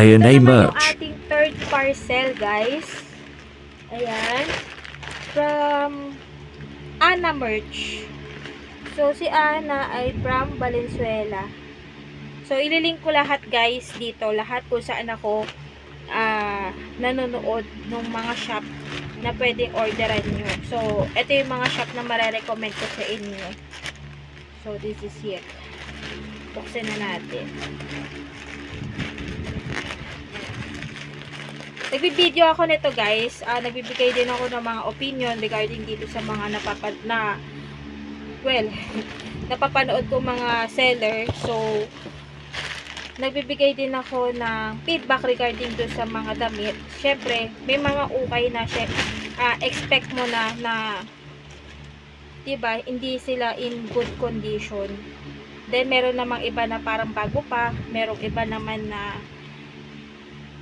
Ayun Ito ay naman yung merch. ating third parcel, guys. Ayan. From Ana Merch. So, si Ana ay from Valenzuela. So, ililink ko lahat, guys, dito. Lahat kung saan ako nanonood ng mga shop na pwedeng orderan nyo. So, ito yung mga shop na marerecommend ko sa inyo. So, this is it. Buksan na natin. Nagbibideo ako nito, guys. Nagbibigay din ako ng mga opinion regarding dito sa mga napapanood ko mga seller. So, nagbibigay din ako ng feedback regarding doon sa mga damit. Syempre, may mga ukay na expect mo na diba, hindi sila in good condition. Then, meron namang iba na parang bago pa. Merong iba naman na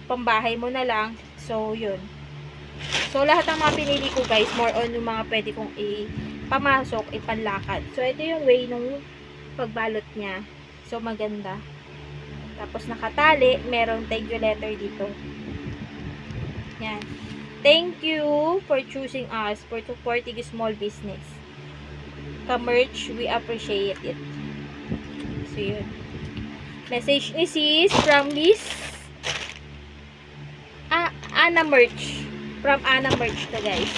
pambahay mo na lang. So, yun. So, lahat ng mga pinili ko, guys, more on yung mga pwede kong ipamasok, ipanlakad. So, ito yung way nung pagbalot niya. So, maganda. Tapos nakatali, merong thank you letter dito. Yan. Thank you for choosing us for supporting small business. Ka-merch, we appreciate it. So, yun. Message ni sis from Miss Ana Merch. From Ana Merch to, guys.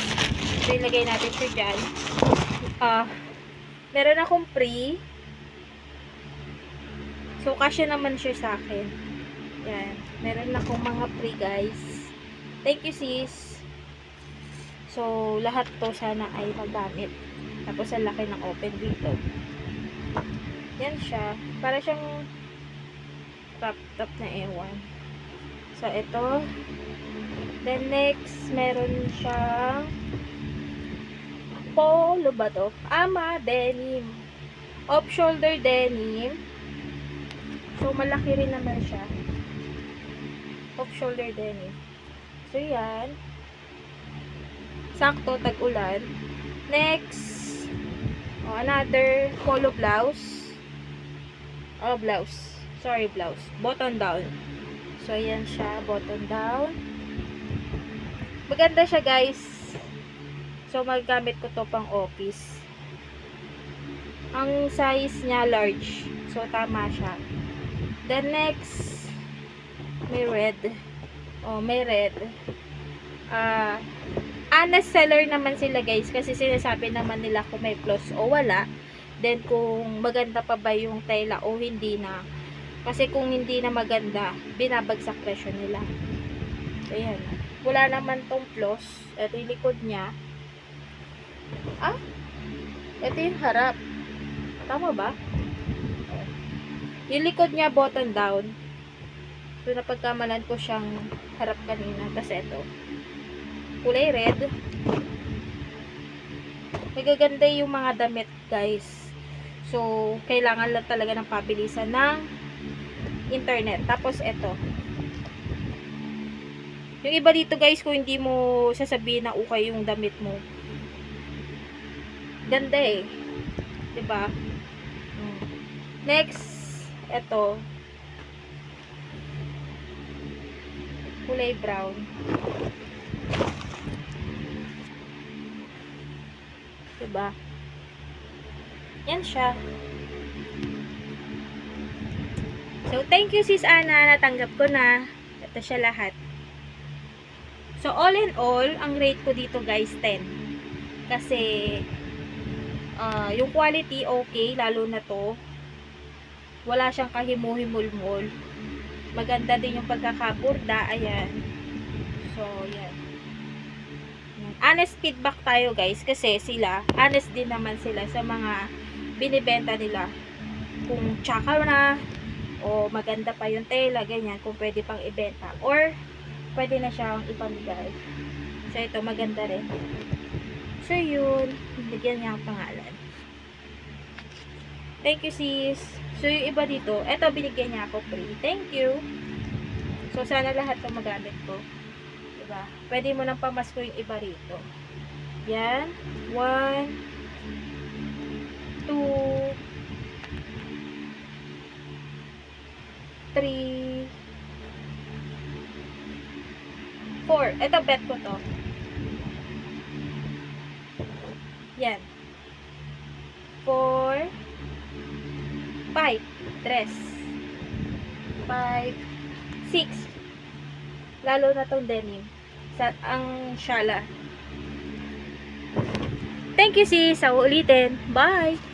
So, ilagay natin siya dyan. Meron akong free. So, kasya naman siya sa akin. Yan. Meron akong mga free, guys. Thank you, sis. So, lahat to sana ay magamit. Tapos, ang laki ng open dito. Yan siya. Para siyang top na ewan. So, ito. Then, next, meron siyang polo ba to? Denim. Off-shoulder denim. So, malaki rin naman siya. Off-shoulder denim. So, yan. Sakto, tag-ulan. Next, another polo blouse. Blouse. Sorry, blouse. Button down. So, yan siya. Button down. Maganda siya, guys. So, magamit ko to pang office. Ang size niya, large. So, tama siya. Then, next, may red. May red. Honest seller naman sila, guys. Kasi sinasabi naman nila kung may plus o wala. Then, kung maganda pa ba yung tela o hindi na. Kasi kung hindi na maganda, binabagsak presyo nila. So, ayan. Wala naman tong plus. Ito yung likod niya. Ito yung harap. Tama ba? Yung likod niya, button down. So, napagkamalan ko siyang harap kanina. Kasi ito. Kulay red. Nagaganda yung mga damit, guys. So, kailangan lang talaga ng pabilisan ng internet. Tapos, ito. Yung iba dito, guys, kung hindi mo sasabihin na ukay yung damit mo. Ganda eh. Diba? Next, ito. Kulay brown. Diba? Yan siya. So, thank you, sis Ana. Natanggap ko na. Ito siya lahat. So, all in all, ang rate ko dito, guys, 10. Kasi, yung quality, okay. Lalo na to. Wala siyang kahimu-himul-mul. Maganda din yung pagkakaburda. Ayan. So, yan. Honest feedback tayo, guys. Kasi sila, honest din naman sila sa mga binibenta nila. Kung tsaka na, o maganda pa yung tela, ganyan. Kung pwede pang ibenta. Or, pwede na siyang ipamigay. So, ito, maganda rin. So, yun. Bigyan niya ang pangalan. Thank you, sis. So, yung iba dito, eto, binigyan niya ako free. Thank you. So, sana lahat ng magamit ko. Diba? Pwede mo nang pamasko yung iba rito. Yan. 1, 2, 3, 4. Ito, bet ko to. Yan. 4, 5. Dress. 5, 6. Lalo na tong denim. Ang shala. Thank you sis. Sa ulitin. Bye!